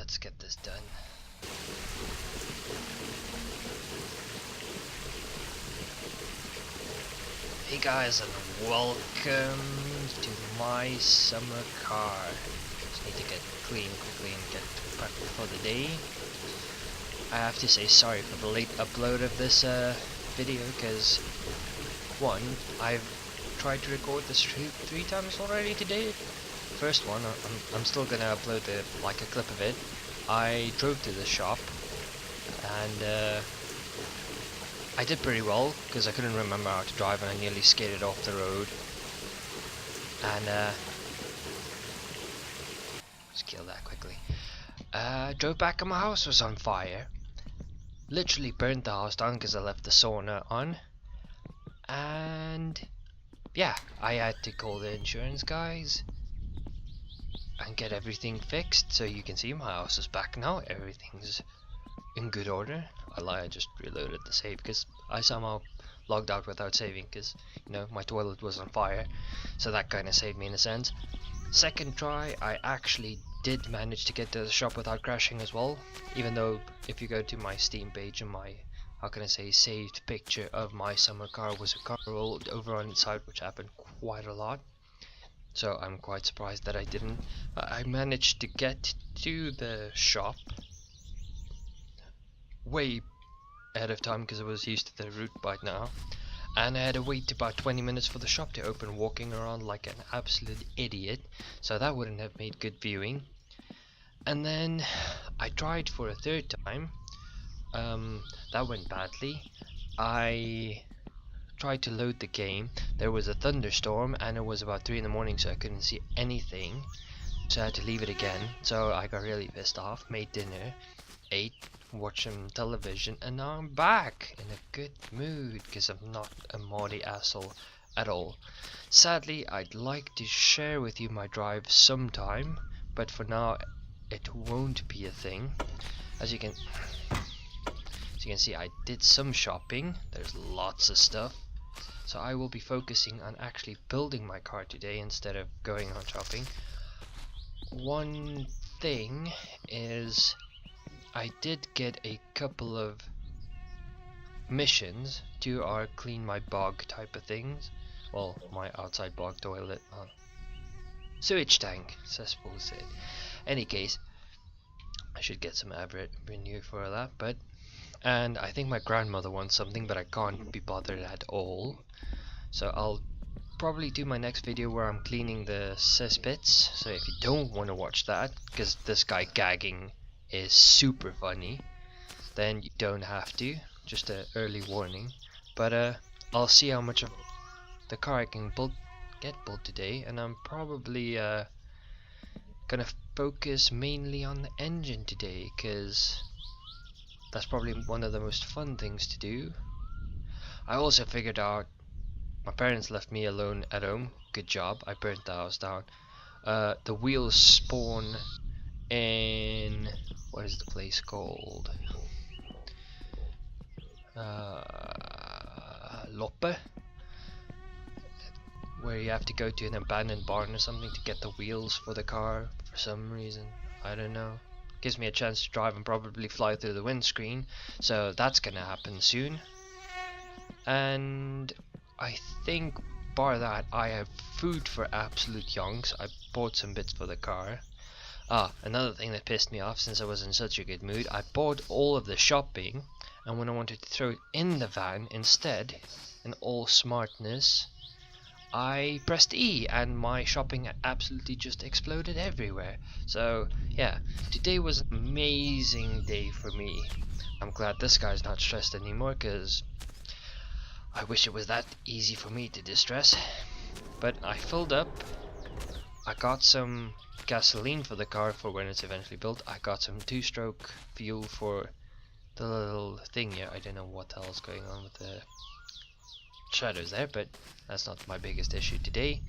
let's get this done. Hey guys, and welcome to my summer car. Just need to get clean quickly and get prepped for the day. I have to say sorry for the late upload of this video, because one, I've tried to record this three times already today. First one, I'm still gonna upload a clip of it. I drove to the shop and I did pretty well because I couldn't remember how to drive and I nearly skated off the road. And let's kill that quickly. Drove back and my house was on fire. Literally burnt the house down because I left the sauna on. And yeah, I had to call the insurance guys and get everything fixed. So you can see my house is back now. Everything's in good order. I lied, I just reloaded the save because I somehow logged out without saving because, you know, my toilet was on fire. So that kind of saved me in a sense. Second try, I actually did manage to get to the shop without crashing as well. Even though if you go to my Steam page and my, how can I say, saved picture of my summer car was a car rolled over on its side, which happened quite a lot. So I'm quite surprised that I didn't. I managed to get to the shop way ahead of time because I was used to the route by now, and I had to wait about 20 minutes for the shop to open, walking around like an absolute idiot, so that wouldn't have made good viewing. And then I tried for a third time. That went badly. I tried to load the game. There was a thunderstorm and it was about 3 in the morning, so I couldn't see anything, so I had to leave it again. So I got really pissed off, made dinner, ate, watched some television, and now I'm back in a good mood because I'm not a moddy asshole at all. Sadly, I'd like to share with you my drive sometime, but for now it won't be a thing. As you can see, I did some shopping. There's lots of stuff, so I will be focusing on actually building my car today instead of going on shopping. One thing is, I did get a couple of missions. 2 are clean my bog type of things. Well, my outside bog toilet, sewage tank, cesspool said. Any case, I should get some revenue for that. But, and I think my grandmother wants something, but I can't be bothered at all. So I'll probably do my next video where I'm cleaning the cesspits. So if you don't want to watch that, because this guy gagging is super funny, then you don't have to. Just an early warning. But I'll see how much of the car I can get built today, and I'm probably gonna focus mainly on the engine today, because that's probably one of the most fun things to do. I also figured out my parents left me alone at home. Good job, I burnt the house down. The wheels spawn in, what is the place called? Loppe, where you have to go to an abandoned barn or something to get the wheels for the car for some reason. I don't know. Gives me a chance to drive and probably fly through the windscreen, so that's gonna happen soon. And I think bar that, I have food for absolute yonks. I bought some bits for the car. Another thing that pissed me off, since I was in such a good mood, I bought all of the shopping, and when I wanted to throw it in the van instead, in all smartness, I pressed E and my shopping absolutely just exploded everywhere. So yeah, today was an amazing day for me. I'm glad this guy's not stressed anymore, because I wish it was that easy for me to distress. But I filled up. I got some gasoline for the car for when it's eventually built. I got some 2-stroke fuel for the little thing here. I don't know what the hell's going on with the shadows there, but that's not my biggest issue today.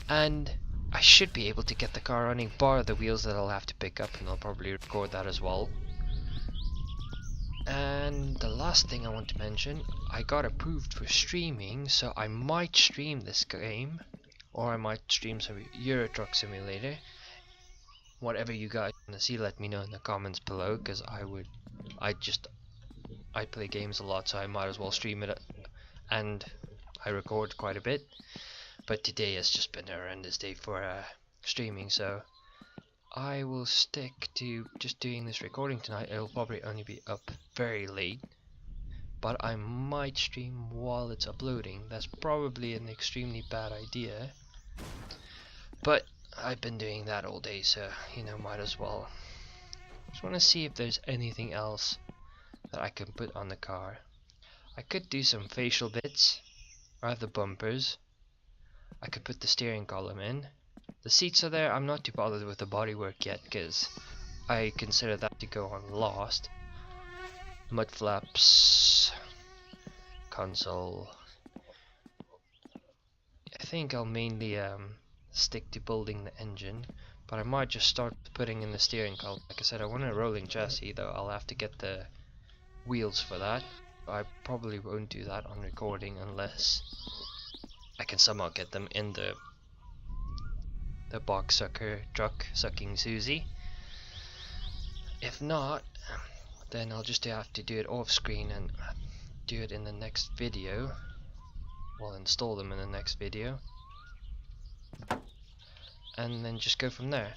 And I should be able to get the car running, bar the wheels that I'll have to pick up, and I'll probably record that as well. And the last thing I want to mention, I got approved for streaming, so I might stream this game, or I might stream some Euro Truck Simulator. whatever you guys want to see, let me know in the comments below, because I play games a lot, so I might as well stream it, and I record quite a bit. But today has just been a horrendous day for streaming, so I will stick to just doing this recording tonight. It'll probably only be up very late, but I might stream while it's uploading. That's probably an extremely bad idea, but I've been doing that all day, so you know, might as well. Just want to see if there's anything else that I can put on the car. I could do some facial bits. I have the bumpers. I could put the steering column in. The seats are there. I'm not too bothered with the bodywork yet, because I consider that to go on last. Mud flaps, console. I think I'll mainly stick to building the engine, but I might just start putting in the steering column. Like I said, I want a rolling chassis, though I'll have to get the wheels for that. I probably won't do that on recording unless I can somehow get them in the box sucker truck sucking Susie. If not, then I'll just have to do it off screen and do it in the next video. Well, install them in the next video, and then just go from there.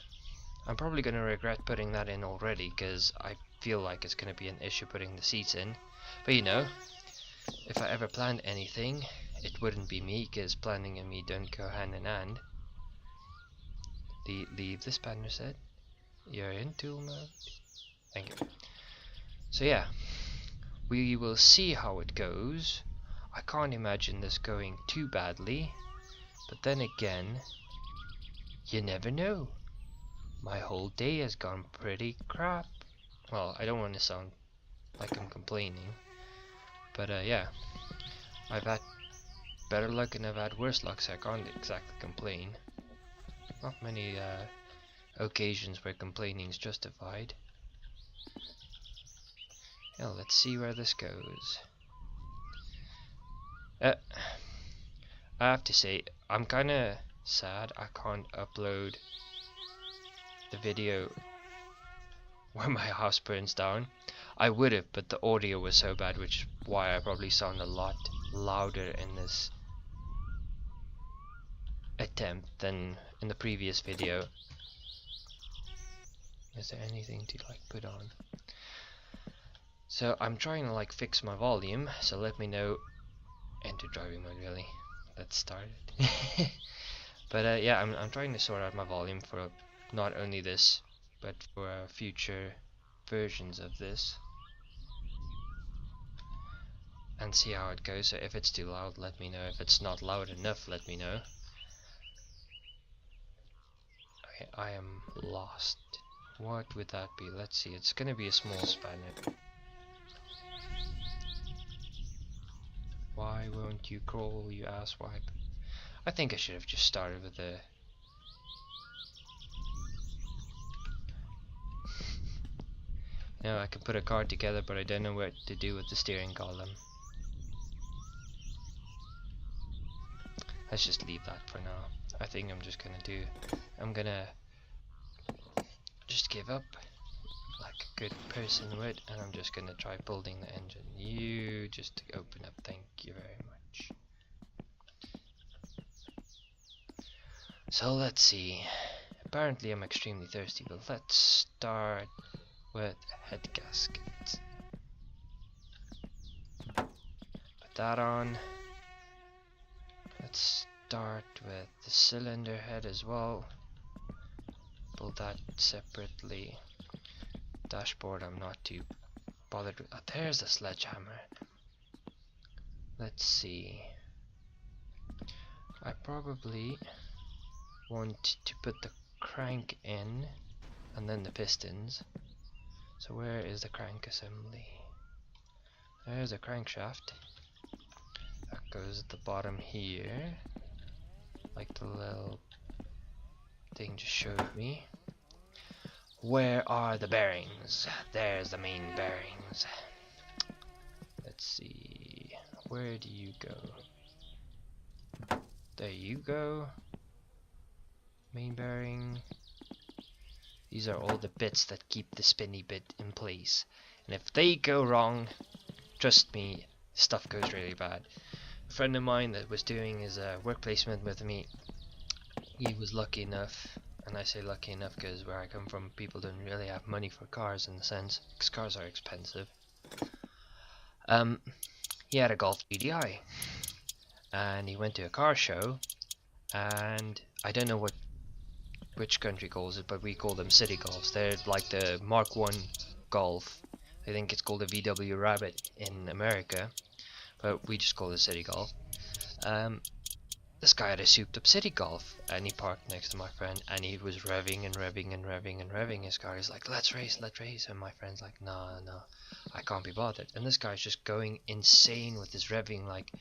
I'm probably going to regret putting that in already, because I feel like it's going to be an issue putting the seats in. But you know, if I ever planned anything, it wouldn't be me, because planning and me don't go hand in hand. Leave this banner set. You're in tool mode. Thank you. So yeah, we will see how it goes. I can't imagine this going too badly, but then again, you never know. My whole day has gone pretty crap. Well, I don't want to sound like I'm complaining, but yeah, I've had better luck and I've had worse luck, so I can't exactly complain. Not many occasions where complaining is justified. Now let's see where this goes. I have to say, I'm kinda sad I can't upload the video where my house burns down. I would have, but the audio was so bad, which is why I probably sound a lot louder in this attempt than in the previous video. Is there anything to like put on? So I'm trying to like fix my volume, so let me know. Enter driving mode, really. Let's start it. But yeah, I'm trying to sort out my volume for not only this, but for future versions of this, and see how it goes. So if it's too loud, let me know. If it's not loud enough, let me know. Okay, I am lost. What would that be? Let's see. It's gonna be a small spanner. Why won't you crawl, you asswipe? I think I should have just started with the... No, I can put a car together, but I don't know what to do with the steering column. Let's just leave that for now. I think I'm just gonna just give up like a good person would, and I'm just gonna try building the engine. You just open up, thank you very much. So let's see. Apparently I'm extremely thirsty, but let's start with head gasket. Put that on. Let's start with the cylinder head as well. Build that separately. Dashboard I'm not too bothered with. Oh, there's the sledgehammer. Let's see. I probably want to put the crank in and then the pistons. So where is the crank assembly? There's a crankshaft. That goes at the bottom here, like the little thing just showed me. Where are the bearings? There's the main bearings. Let's see. Where do you go? There you go. Main bearing. These are all the bits that keep the spinny bit in place. And if they go wrong, trust me, stuff goes really bad. A friend of mine that was doing his work placement with me, he was lucky enough, and I say lucky enough because where I come from, people don't really have money for cars in a sense, because cars are expensive. He had a Golf GTI, and he went to a car show, and I don't know which country calls it, but we call them city golfs. They're like the Mark 1 Golf. I think it's called a VW Rabbit in America, but we just call it city golf. This guy had a souped up city golf, and he parked next to my friend, and he was revving and revving and revving and revving his car. He's like, let's race, and my friend's like, no, I can't be bothered. And this guy's just going insane with his revving, like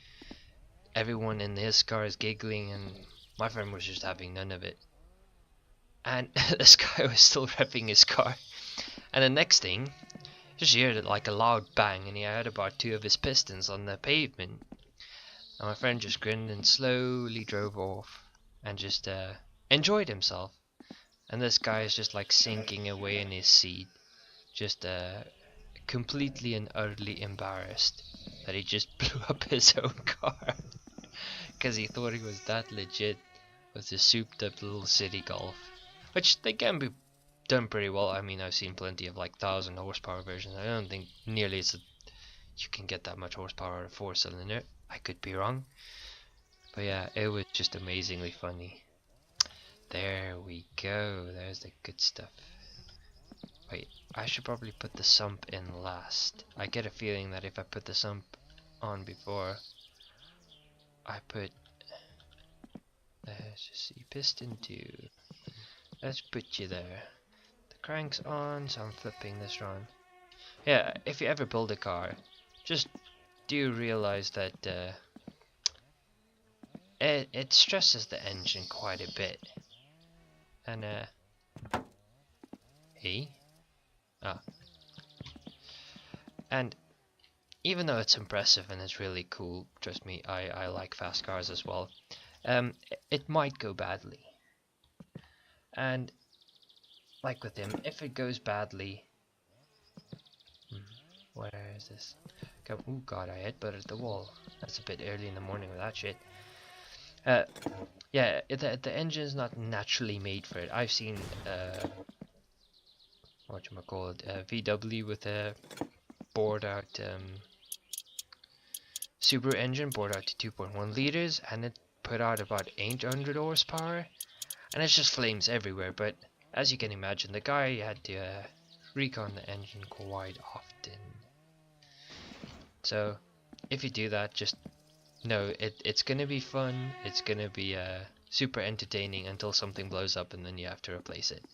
everyone in his car is giggling, and my friend was just having none of it. And this guy was still revving his car, and the next thing, just heard like a loud bang, and he had about 2 of his pistons on the pavement. And my friend just grinned and slowly drove off and just enjoyed himself. And this guy is just like sinking away in his seat, just completely and utterly embarrassed that he just blew up his own car because he thought he was that legit with his souped up little city golf, which they can be done pretty well. I mean, I've seen plenty of like 1,000 horsepower versions. I don't think nearly you can get that much horsepower out of 4-cylinder. I could be wrong, but yeah, it was just amazingly funny. There we go, there's the good stuff. Wait, I should probably put the sump in last. I get a feeling that if I put the sump on before I put, let's just see, piston 2, let's put you there. The crank's on, so I'm flipping this around. Yeah, if you ever build a car, just do realize that it stresses the engine quite a bit. And and even though it's impressive and it's really cool, trust me, I like fast cars as well, it might go badly. And like with him, if it goes badly, where is this? Oh god, I hit butted the wall. That's a bit early in the morning with that shit. Yeah, the engine is not naturally made for it. I've seen VW with a bored out Subaru engine, bored out to 2.1 liters, and it put out about 800 horsepower, and it's just flames everywhere. But as you can imagine, the guy had to recon the engine quite often. So if you do that, just know it's gonna be fun. It's gonna be super entertaining until something blows up and then you have to replace it.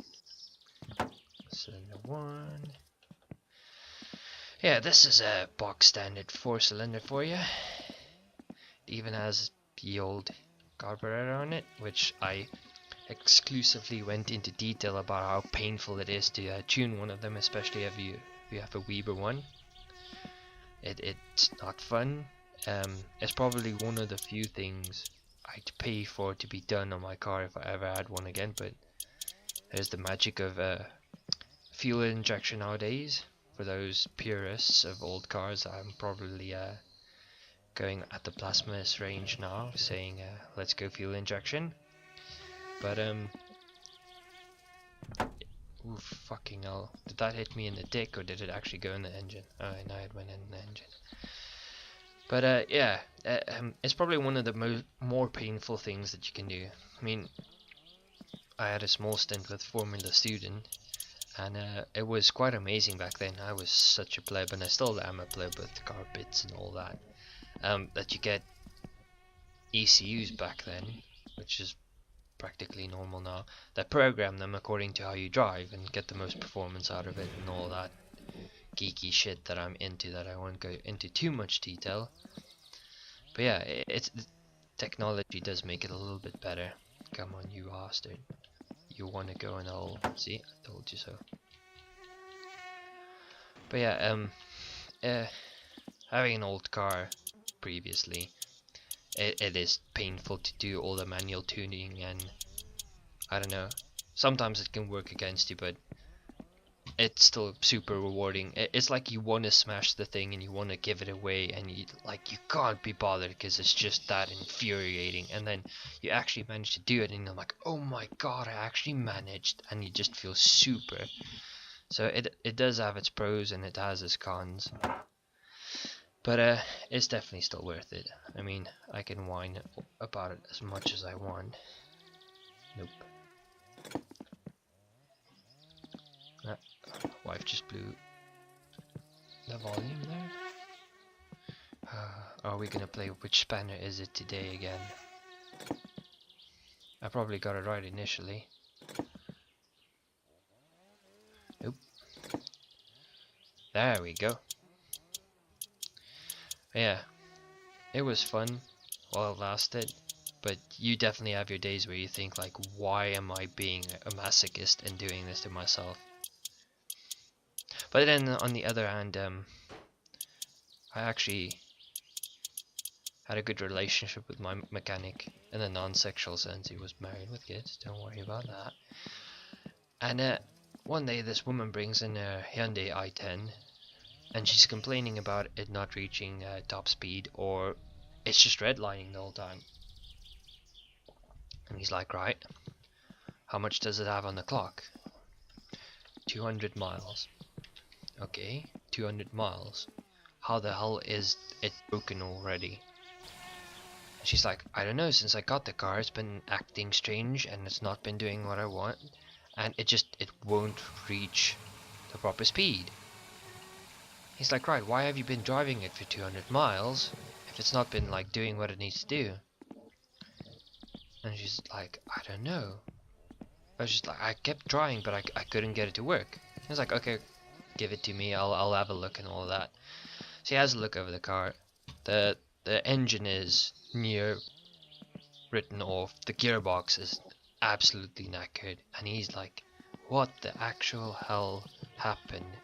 Cylinder 1. Yeah, this is a box standard 4-cylinder for you. It even has the old carburetor on it, which I exclusively went into detail about how painful it is to tune one of them, especially if you have a Weber one. It's not fun. It's probably one of the few things I'd pay for to be done on my car if I ever had one again, but there's the magic of fuel injection nowadays. For those purists of old cars, I'm probably going at the blasphemous range now, saying let's go fuel injection. But ooh, fucking hell, did that hit me in the dick or did it actually go in the engine? Oh, no, it went in the engine. But yeah, it's probably one of the more painful things that you can do. I mean, I had a small stint with Formula Student, and it was quite amazing back then. I was such a pleb, and I still am a pleb with car bits and all that. That you get ECUs back then, which is practically normal now, that program them according to how you drive and get the most performance out of it and all that geeky shit that I'm into, that I won't go into too much detail. But yeah, technology does make it a little bit better. Come on, you bastard. You want to go in a hole. See, I told you so. But yeah, having an old car previously, it is painful to do all the manual tuning, and I don't know, sometimes it can work against you, but it's still super rewarding. It's like you want to smash the thing and you want to give it away, and you can't be bothered because it's just that infuriating. And then you actually manage to do it, and you're like, oh my god, I actually managed, and you just feel super. So it does have its pros and it has its cons, but it's definitely still worth it. I mean, I can whine about it as much as I want. Nope. Wife just blew the volume there. Are we gonna play which spanner is it today again? I probably got it right initially. Nope. There we go. Yeah, it was fun while it lasted, but you definitely have your days where you think like, why am I being a masochist and doing this to myself? But then on the other hand, I actually had a good relationship with my mechanic in a non-sexual sense. He was married with kids, don't worry about that. And one day this woman brings in a Hyundai i10 and she's complaining about it not reaching top speed, or it's just redlining the whole time. And he's like, right, how much does it have on the clock? 200 miles. Okay, 200 miles. How the hell is it broken already? And she's like, I don't know, since I got the car it's been acting strange and it's not been doing what I want, and it won't reach the proper speed. He's like, right, why have you been driving it for 200 miles if it's not been like doing what it needs to do? And she's like, I don't know. I was just like, I kept trying, but I couldn't get it to work. He was like, okay, give it to me, I'll have a look and all that. So he has a look over the car. The engine is near written off. The gearbox is absolutely knackered, and he's like, what the actual hell happened?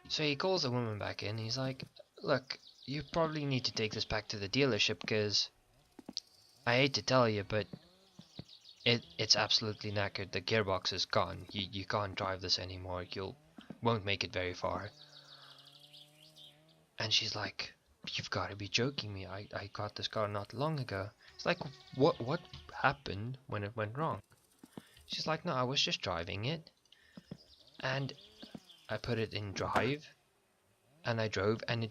So he calls the woman back in. He's like, look, you probably need to take this back to the dealership, because I hate to tell you, but it's absolutely knackered. The gearbox is gone. You can't drive this anymore. Won't make it very far. And she's like, you've got to be joking me. I got this car not long ago. It's like, what happened when it went wrong? She's like, no, I was just driving it, and I put it in drive, and I drove, and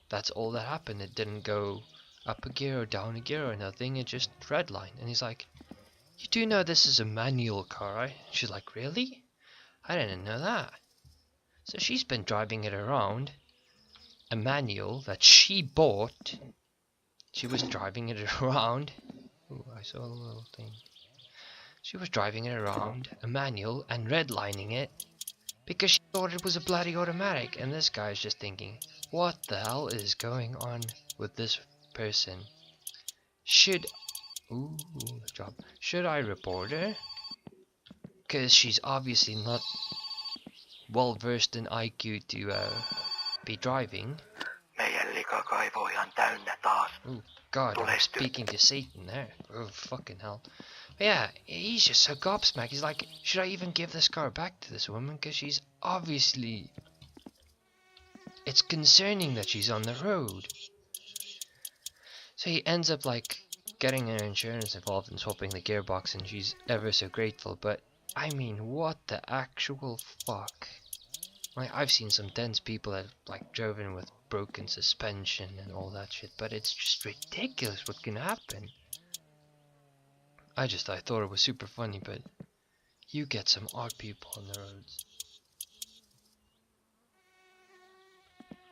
that's all that happened. It didn't go up a gear or down a gear or nothing. It just redlined. And he's like, you do know this is a manual car, right? She's like, really? I didn't know that. So she's been driving it around, a manual that she bought. She was driving it around. Ooh, I saw a little thing. She was driving it around, a manual, and redlining it because she thought it was a bloody automatic. And this guy's just thinking, what the hell is going on with this person? Should I report her? Because she's obviously not well versed in IQ to be driving. Oh god, I'm speaking to Satan there. Oh fucking hell. But yeah, he's just so gobsmacked. He's like, should I even give this car back to this woman? Because she's obviously... It's concerning that she's on the road. So he ends up like getting her insurance involved and swapping the gearbox, and she's ever so grateful. But I mean, what the actual fuck? Like, I've seen some dense people that like driven with broken suspension and all that shit, but it's just ridiculous what can happen. I thought it was super funny, but you get some odd people on the roads.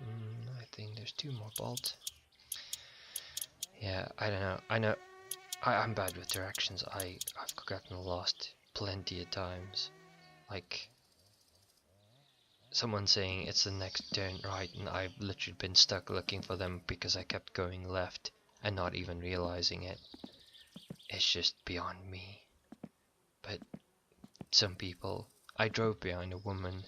I think there's 2 more bolts. Yeah, I don't know. I know I'm bad with directions. I've gotten lost plenty of times. Like, someone saying it's the next turn right, and I've literally been stuck looking for them because I kept going left and not even realizing it. It's just beyond me. But some people... I drove behind a woman,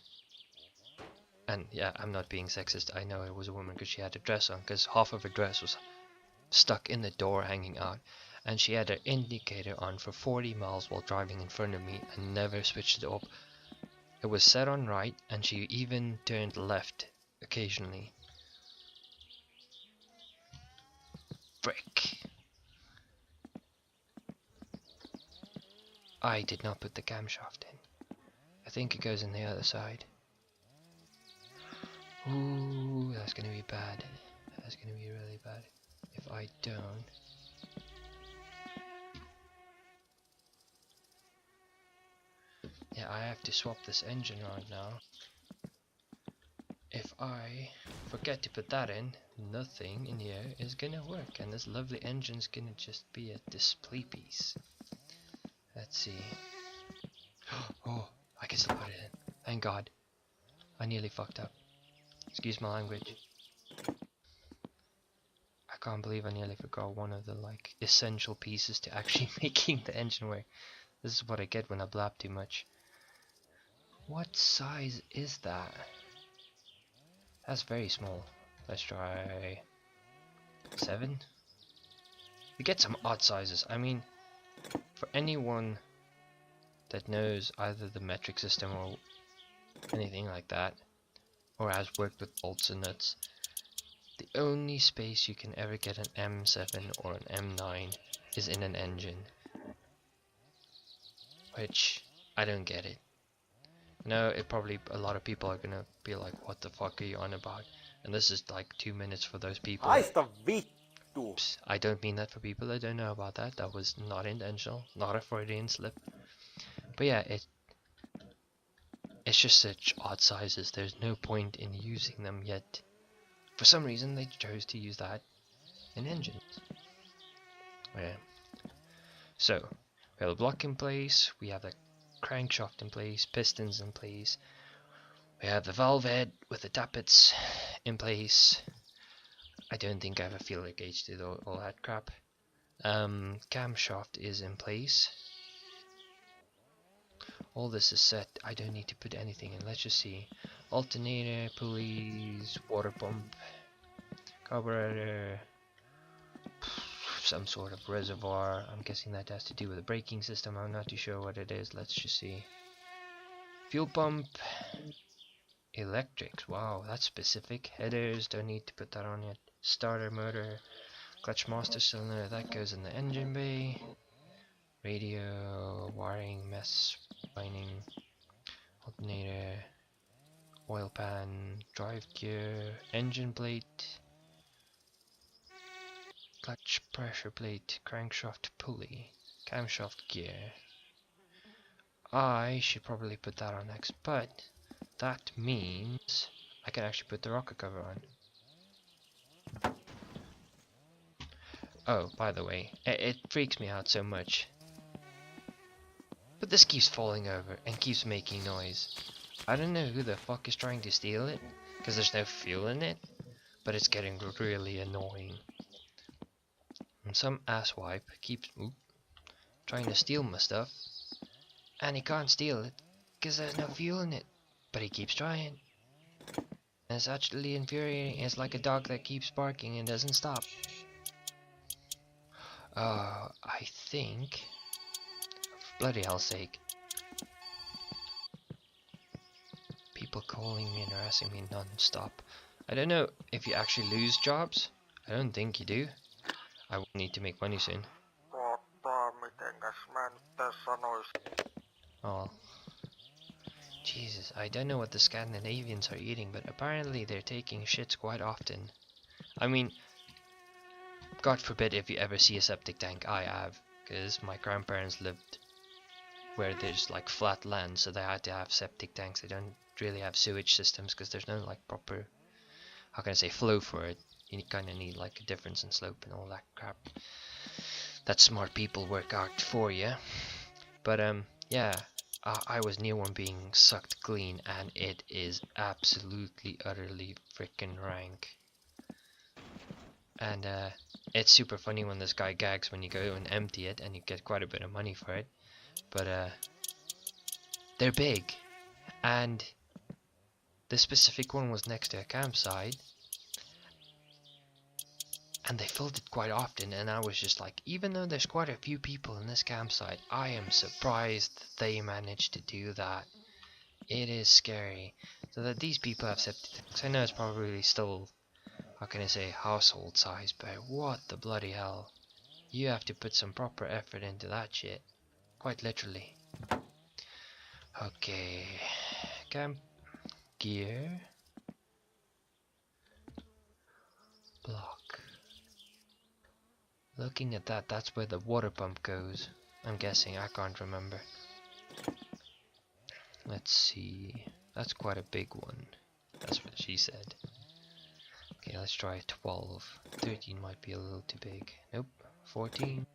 and yeah, I'm not being sexist, I know it was a woman because she had a dress on, because half of her dress was stuck in the door hanging out, and she had her indicator on for 40 miles while driving in front of me and never switched it up. It was set on right, and she even turned left occasionally. Frick. I did not put the camshaft in. I think it goes in the other side. Ooh, that's gonna be bad. That's gonna be really bad if I don't. Yeah, I have to swap this engine around now. If I forget to put that in, nothing in here is gonna work, and this lovely engine's gonna just be a display piece. Let's see. Oh, I can still put it in. Thank God. I nearly fucked up. Excuse my language. I can't believe I nearly forgot one of the essential pieces to actually making the engine work. This is what I get when I blab too much. What size is that? That's very small. Let's try 7. We get some odd sizes. I mean, for anyone that knows either the metric system or anything like that, or has worked with bolts and nuts, the only space you can ever get an M7 or an M9 is in an engine. Which, I don't get it. No, a lot of people are gonna be like, what the fuck are you on about? And this is like 2 minutes for those people. Oops, I don't mean that for people that don't know about that. That was not intentional, not a Freudian slip. But yeah, it's just such odd sizes. There's no point in using them yet. For some reason, they chose to use that in engines. Yeah. So we have the block in place. We have the crankshaft in place. Pistons in place. We have the valve head with the tappets in place. I don't think I have a feeler gauge to do all that crap. Camshaft is in place. All this is set. I don't need to put anything in. Let's just see. Alternator, pulleys, water pump, carburetor, some sort of reservoir. I'm guessing that has to do with the braking system. I'm not too sure what it is. Let's just see. Fuel pump. Electrics. Wow, that's specific. Headers. Don't need to put that on yet. Starter motor. Clutch master cylinder. That goes in the engine bay. Radio. Wiring. Mess. Lining. Alternator. Oil pan. Drive gear. Engine plate. Clutch pressure plate. Crankshaft pulley. Camshaft gear. I should probably put that on next, but that means I can actually put the rocker cover on. Oh, by the way, it freaks me out so much. But this keeps falling over and keeps making noise. I don't know who the fuck is trying to steal it, because there's no fuel in it, but it's getting really annoying. And some asswipe keeps trying to steal my stuff, and he can't steal it because there's no fuel in it, but he keeps trying. And it's actually infuriating. It's like a dog that keeps barking and doesn't stop. I think, for bloody hell's sake, people calling me and harassing me non-stop. I don't know if you actually lose jobs. I don't think you do. I will need to make money soon. Oh, Jesus, I don't know what the Scandinavians are eating, but apparently they're taking shits quite often. I mean, God forbid if you ever see a septic tank. I have, because my grandparents lived where there's like flat land, so they had to have septic tanks. They don't really have sewage systems because there's no like proper, how can I say, flow for it. You kind of need like a difference in slope and all that crap that smart people work out for you. But yeah, I was near one being sucked clean, and it is absolutely utterly freaking rank. And it's super funny when this guy gags when you go and empty it, and you get quite a bit of money for it. But they're big, and this specific one was next to a campsite. and they filled it quite often, and I was just like, even though there's quite a few people in this campsite, I am surprised that they managed to do that. It is scary. So that these people have septic tanks, I know it's probably still, how can I say, household size, but what the bloody hell. You have to put some proper effort into that shit. Quite literally. Okay. Camp gear. Block. Looking at that, that's where the water pump goes. I'm guessing, I can't remember. Let's see. That's quite a big one. That's what she said. Okay, let's try 12. 13 might be a little too big. Nope. 14.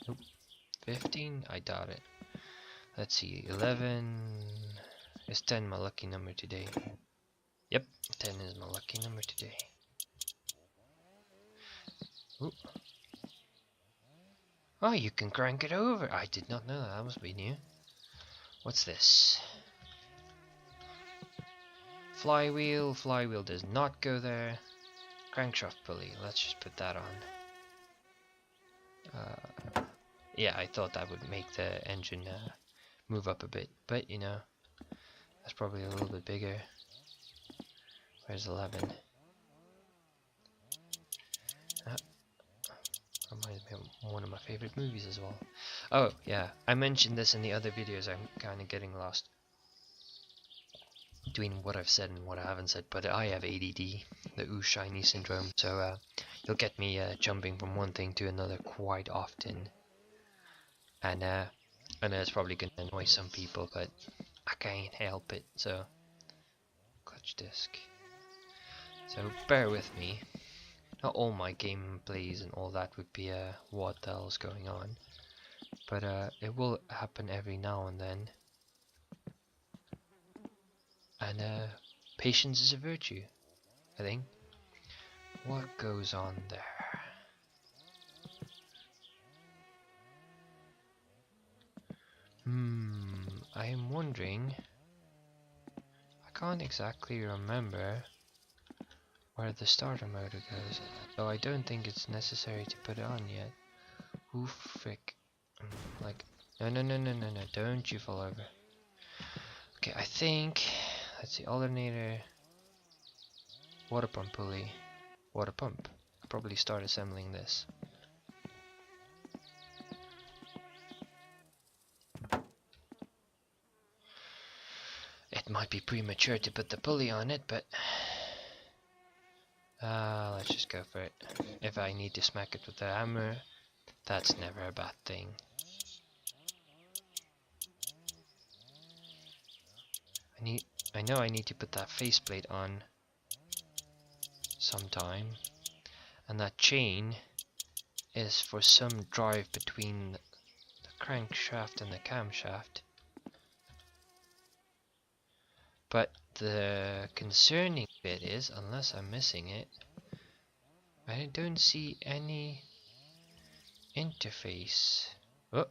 Nope. 15? I doubt it. Let's see. 11. Is 10 my lucky number today? Yep. 10 is my lucky number today. Ooh. Oh, you can crank it over. I did not know that. That must be new. What's this? Flywheel. Flywheel does not go there. Crankshaft pulley. Let's just put that on. Yeah, I thought that would make the engine move up a bit. But, you know, that's probably a little bit bigger. Where's 11? Reminds me of one of my favorite movies as well. Oh, yeah. I mentioned this in the other videos. I'm kind of getting lost between what I've said and what I haven't said. But I have ADD, the ooh shiny syndrome. So you'll get me jumping from one thing to another quite often. And I know it's probably going to annoy some people, but I can't help it. So, clutch disc. So bear with me. Not all my gameplays and all that would be what the hell's going on, but it will happen every now and then, and patience is a virtue, I think. What goes on there? I'm wondering, I can't exactly remember where the starter motor goes, though I don't think it's necessary to put it on yet. Ooh, frick. Like, no, don't you fall over. Okay, I think, let's see, alternator, water pump pulley, water pump. I'll probably start assembling this. It might be premature to put the pulley on it, but let's just go for it. If I need to smack it with the hammer, that's never a bad thing. I know I need to put that faceplate on sometime, and that chain is for some drive between the crankshaft and the camshaft. But the concerning bit is, unless I'm missing it, I don't see any interface. Oh.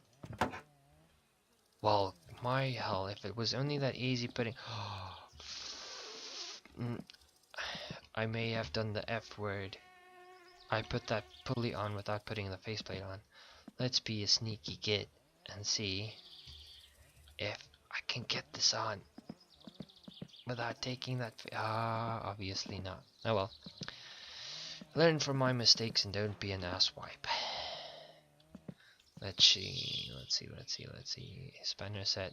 Well, my hell, if it was only that easy putting... I may have done the F word. I put that pulley on without putting the faceplate on. Let's be a sneaky git and see if I can get this on without taking that... obviously not. Oh well. Learn from my mistakes and don't be an asswipe. Let's see. Spanner set.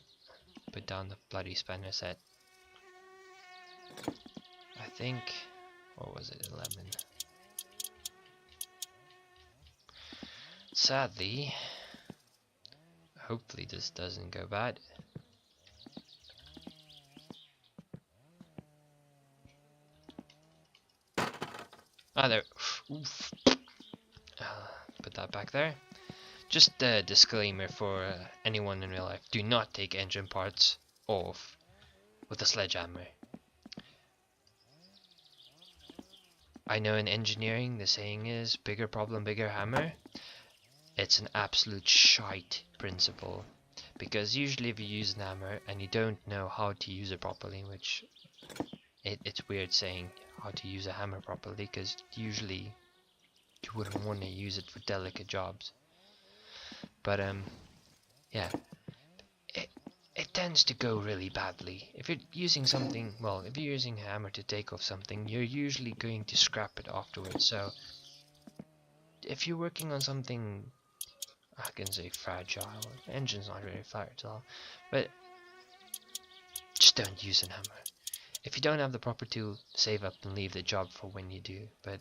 Put down the bloody spanner set. I think... what was it? 11. Sadly, hopefully this doesn't go bad. Ah, there. Oof. Put that back there. Just a disclaimer for anyone in real life. Do not take engine parts off with a sledgehammer. I know in engineering the saying is bigger problem, bigger hammer. It's an absolute shite principle. Because usually if you use an hammer and you don't know how to use it properly, which it's weird saying how to use a hammer properly, because usually you wouldn't want to use it for delicate jobs. But yeah, it it tends to go really badly. If you're using something, well, if you're using a hammer to take off something, you're usually going to scrap it afterwards. So if you're working on something, I can say fragile, the engine's not really fragile, but just don't use a hammer. If you don't have the proper tool, save up and leave the job for when you do, but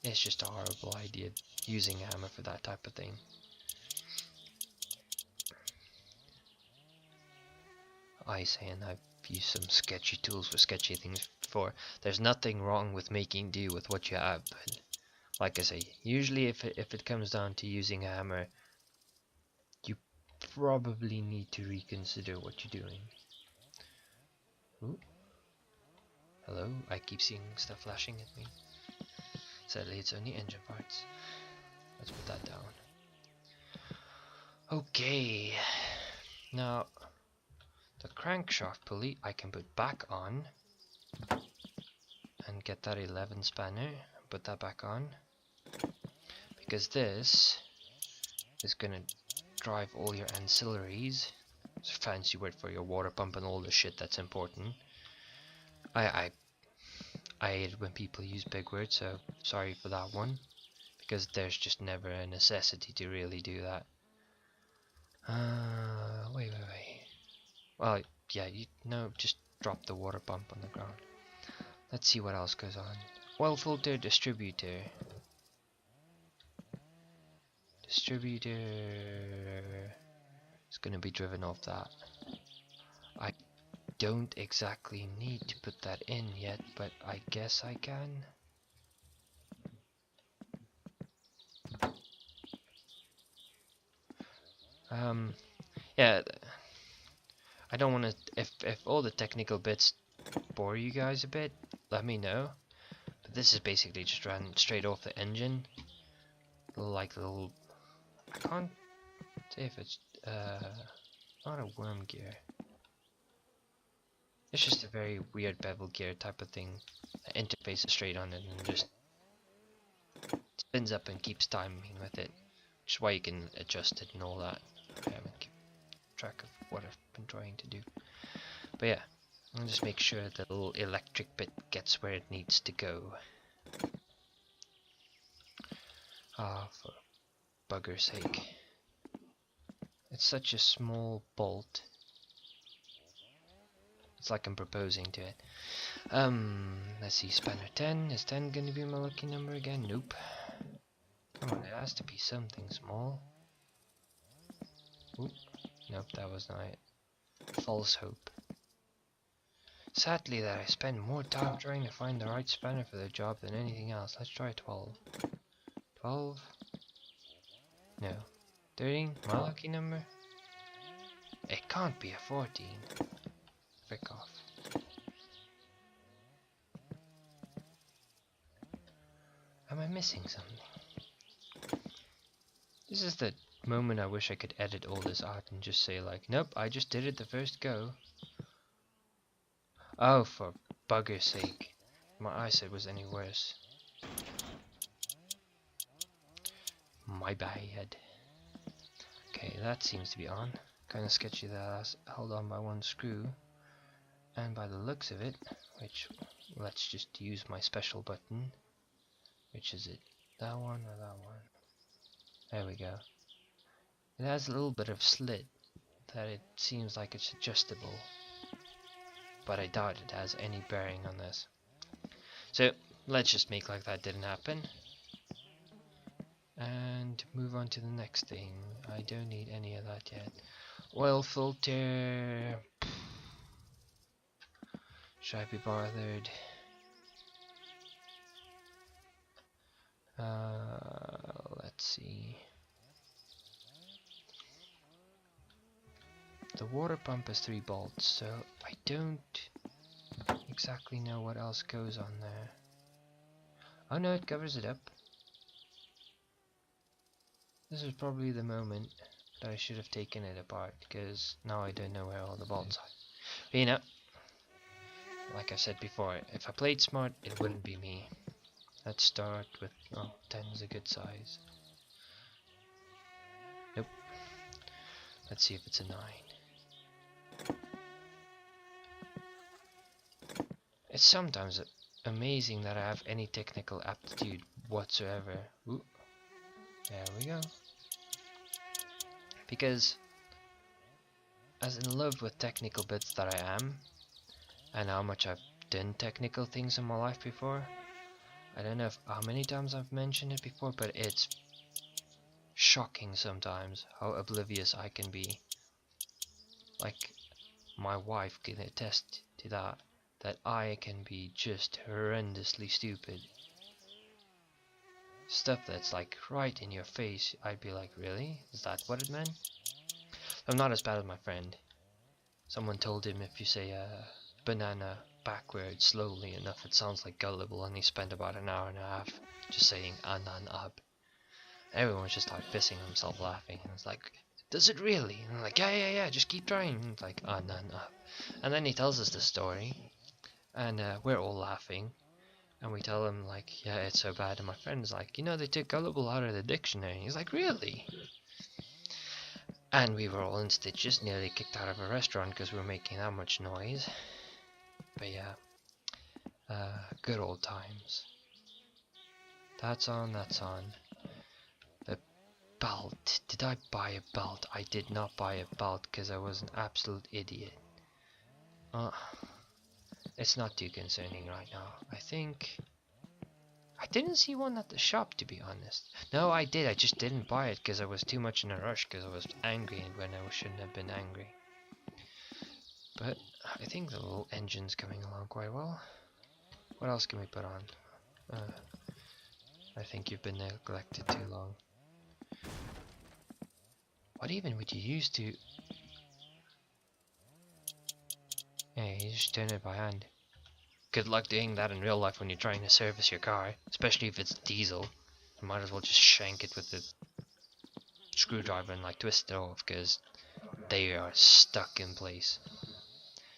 it's just a horrible idea using a hammer for that type of thing. I say, and I've used some sketchy tools for sketchy things before. There's nothing wrong with making do with what you have, but like I say, usually if it comes down to using a hammer, you probably need to reconsider what you're doing. Ooh. Hello, I keep seeing stuff flashing at me. Sadly, it's only engine parts. Let's put that down. Okay, now the crankshaft pulley I can put back on and get that 11 spanner, put that back on, because this is gonna drive all your ancillaries. It's a fancy word for your water pump and all the shit that's important. I hate it when people use big words, so sorry for that one, because there's just never a necessity to really do that. Wait. Well, yeah, just drop the water pump on the ground. Let's see what else goes on. Oil filter, distributor. Distributor is going to be driven off that. I don't exactly need to put that in yet, but I guess I can. Yeah, I don't want to, if all the technical bits bore you guys a bit, let me know. But this is basically just ran straight off the engine. Like little, I can't say if it's not a worm gear. It's just a very weird bevel gear type of thing. The interface is straight on it and just spins up and keeps timing with it, which is why you can adjust it and all that. I haven't kept track of what I've been trying to do, but yeah, I'll just make sure the little electric bit gets where it needs to go. For bugger's sake, it's such a small bolt. It's like I'm proposing to it. Let's see, spanner 10. Is 10 gonna be my lucky number again? Nope. Come on, it has to be something small. Oop. Nope, that was not it. False hope. Sadly, that I spend more time trying to find the right spanner for the job than anything else. Let's try 12. 12? No. 13? My lucky number? It can't be a 14. Frick off. Am I missing something? This is the moment I wish I could edit all this out and just say like, nope, I just did it the first go. Oh, for bugger's sake. My eyesight was any worse. My bad. Okay, that seems to be on. Kinda sketchy that I was held on by one screw. And by the looks of it, which, let's just use my special button. Which is it? That one or that one? There we go. It has a little bit of slit that it seems like it's adjustable, but I doubt it has any bearing on this. So let's just make like that didn't happen and move on to the next thing. I don't need any of that yet. Oil filter. Should I be bothered? Let's see. The water pump has 3 bolts, so I don't exactly know what else goes on there. Oh no, it covers it up. This is probably the moment that I should have taken it apart, because now I don't know where all the bolts are. But you know, like I said before, if I played smart, it wouldn't be me. Let's start with, oh, 10 is a good size. Nope. Let's see if it's a 9. It's sometimes amazing that I have any technical aptitude whatsoever. Ooh, there we go. Because as in love with technical bits that I am, and how much I've done technical things in my life before, I don't know how many times I've mentioned it before, but it's shocking sometimes how oblivious I can be. Like, my wife can attest to that I can be just horrendously stupid. Stuff that's like right in your face, I'd be like, really? Is that what it meant? I'm not as bad as my friend. Someone told him if you say banana backwards slowly enough, it sounds like gullible, and he spent about an hour and a half just saying anan up. Everyone just started pissing himself laughing, and it's like, does it really? And I'm like, yeah, just keep trying. And it's like anan up. And then he tells us the story, and we're all laughing, and we tell him like, yeah, it's so bad. And my friend's like, you know, they took gullible out of the dictionary. He's like, really? And we were all in stitches, nearly kicked out of a restaurant because we were making that much noise. But yeah, good old times. That's on. The belt. Did I buy a belt? I did not buy a belt because I was an absolute idiot. It's not too concerning right now. I think I didn't see one at the shop, to be honest. No, I did. I just didn't buy it because I was too much in a rush because I was angry when I shouldn't have been angry. But I think the little engine's coming along quite well. What else can we put on? I think you've been neglected too long. What even would you use to... Yeah, you just turn it by hand. Good luck doing that in real life when you're trying to service your car, especially if it's diesel. You might as well just shank it with the screwdriver and like twist it off, because they are stuck in place.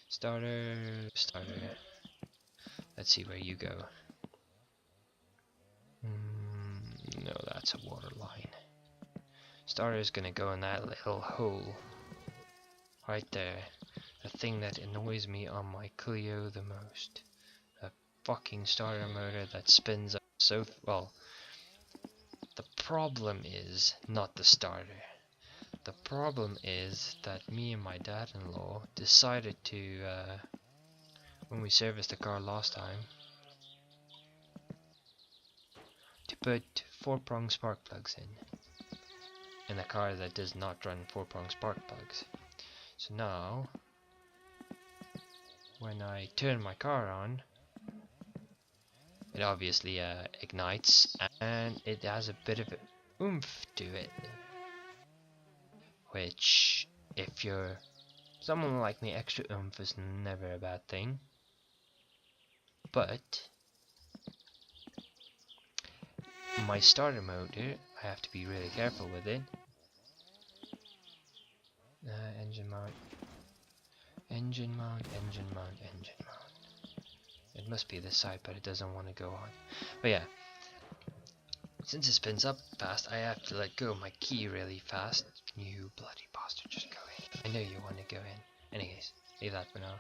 Starter. Let's see where you go. No, that's a water line. Starter's gonna go in that little hole right there. The thing that annoys me on my Clio the most. A fucking starter motor that spins up so well. The problem is not the starter. The problem is that me and my dad-in-law decided to, when we serviced the car last time, to put 4-prong spark plugs in a car that does not run 4-prong spark plugs. So now, when I turn my car on, it obviously ignites, and it has a bit of oomph to it. Which, if you're someone like me, extra oomph is never a bad thing. But my starter motor, I have to be really careful with it. Engine mount. It must be this side, but it doesn't want to go on. But yeah, since it spins up fast, I have to let go of my key really fast. You bloody bastard, just go in. I know you want to go in. Anyways, leave that for now.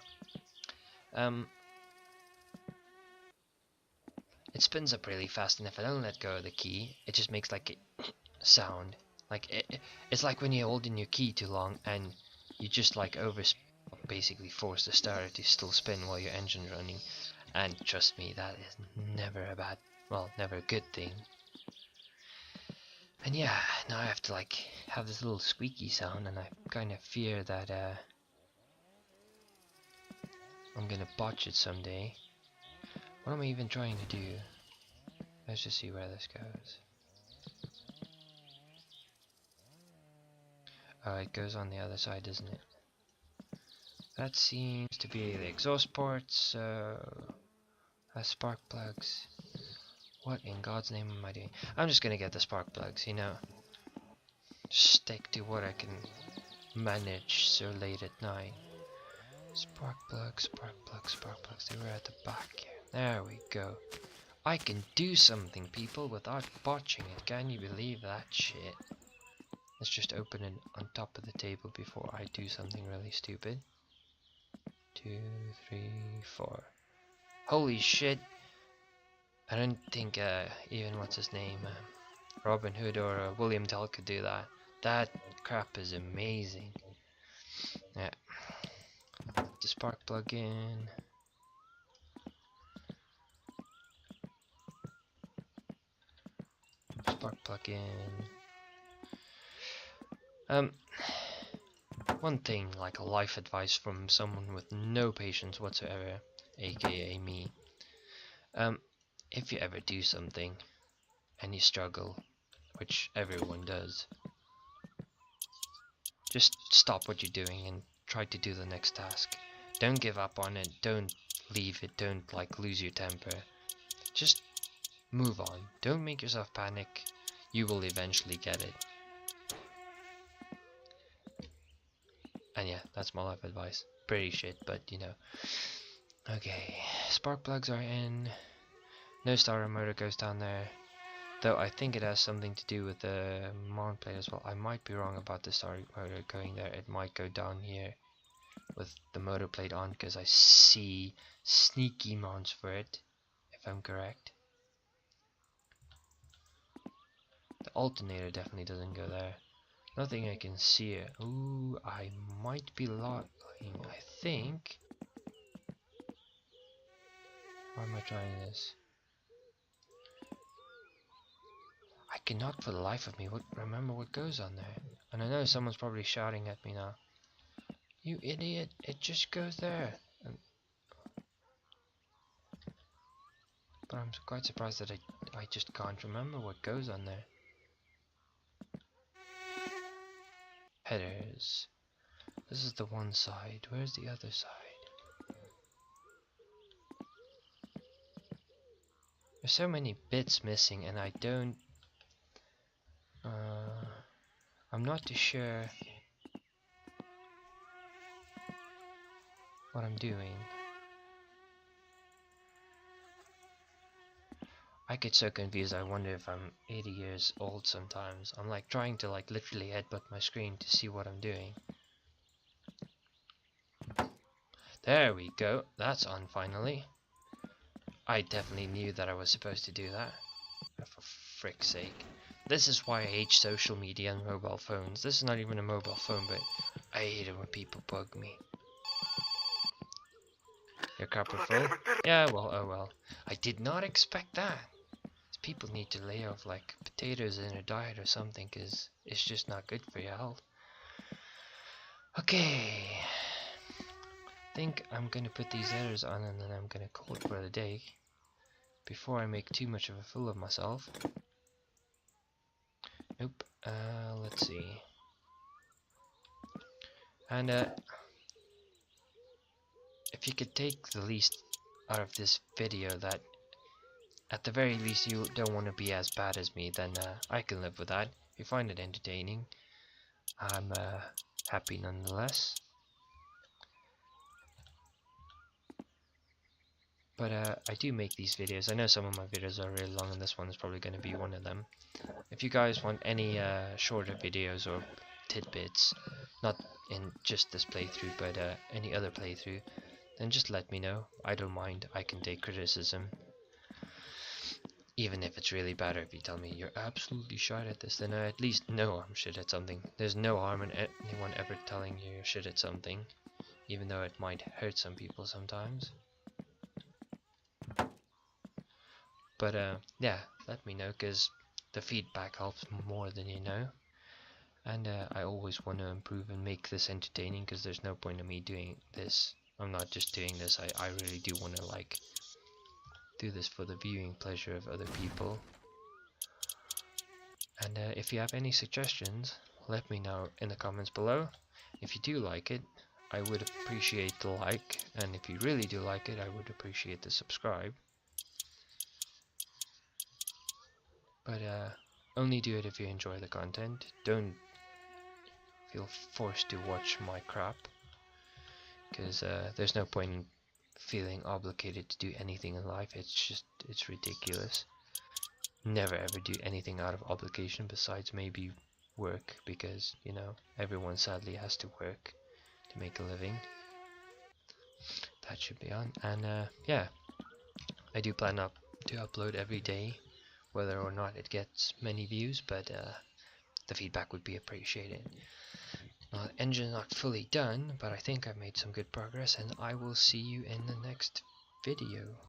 It spins up really fast, and if I don't let go of the key, it just makes like a sound. Like it's like when you're holding your key too long and you just like basically force the starter to still spin while your engine's running. And trust me, that is never a bad, well, never a good thing. And yeah, now I have to like have this little squeaky sound, and I kind of fear that I'm gonna botch it someday. What am I even trying to do? Let's just see where this goes. Oh, it goes on the other side, doesn't it? That seems to be the exhaust ports, so... spark plugs. What in God's name am I doing? I'm just gonna get the spark plugs, you know. Stick to what I can manage so late at night. Spark plugs. They were at the back here. There we go. I can do something, people, without botching it. Can you believe that shit? Let's just open it on top of the table before I do something really stupid. 2, 3, 4. Holy shit! I don't think even what's his name, Robin Hood or William Tell could do that. That crap is amazing. Yeah. The spark plug in. Spark plug in. One thing, like a life advice from someone with no patience whatsoever, aka me. If you ever do something and you struggle, which everyone does, just stop what you're doing and try to do the next task. Don't give up on it, don't leave it, don't like lose your temper. Just move on. Don't make yourself panic. You will eventually get it. And yeah, that's my life advice. Pretty shit, but you know. Okay, spark plugs are in. No starter motor goes down there. Though I think it has something to do with the mount plate as well. I might be wrong about the starter motor going there. It might go down here with the motor plate on, because I see sneaky mounts for it, if I'm correct. The alternator definitely doesn't go there. Nothing I can see it. Ooh, I might be lying. I think. Why am I trying this? I cannot for the life of me remember what goes on there. And I know someone's probably shouting at me now. You idiot, it just goes there. But I'm quite surprised that I just can't remember what goes on there. Headers. This is the one side. Where's the other side? There's so many bits missing and I don't... I'm not too sure what I'm doing. I get so confused, I wonder if I'm 80 years old sometimes. I'm like trying to like literally headbutt my screen to see what I'm doing. There we go, that's on finally. I definitely knew that I was supposed to do that. For frick's sake. This is why I hate social media and mobile phones. This is not even a mobile phone, but I hate it when people bug me. Your cupboard full? Yeah, well, oh well. I did not expect that. People need to lay off like potatoes in a diet or something, because it's just not good for your health. Okay. I think I'm gonna put these headers on and then I'm gonna call it for the day. Before I make too much of a fool of myself. Nope. Let's see. And if you could take the least out of this video, that at the very least you don't want to be as bad as me, then I can live with that. If you find it entertaining, I'm happy nonetheless. But I do make these videos. I know some of my videos are really long and this one is probably going to be one of them. If you guys want any shorter videos or tidbits, not in just this playthrough but any other playthrough, then just let me know. I don't mind. I can take criticism. Even if it's really bad, or if you tell me you're absolutely shit at this, then I at least know I'm shit at something. There's no harm in anyone ever telling you you're shit at something, even though it might hurt some people sometimes. But yeah, let me know, because the feedback helps more than you know. And I always want to improve and make this entertaining, because there's no point in me doing this. I'm not just doing this, I really do want to like do this for the viewing pleasure of other people. And if you have any suggestions, let me know in the comments below. If you do like it, I would appreciate the like, and if you really do like it, I would appreciate the subscribe. But only do it if you enjoy the content. Don't feel forced to watch my crap, because there's no point in feeling obligated to do anything in life. It's ridiculous. Never ever do anything out of obligation besides maybe work, because everyone sadly has to work to make a living. That should be on. And yeah, I do plan to upload every day, whether or not it gets many views, but the feedback would be appreciated. Now, the engine's not fully done, but I think I've made some good progress, and I will see you in the next video.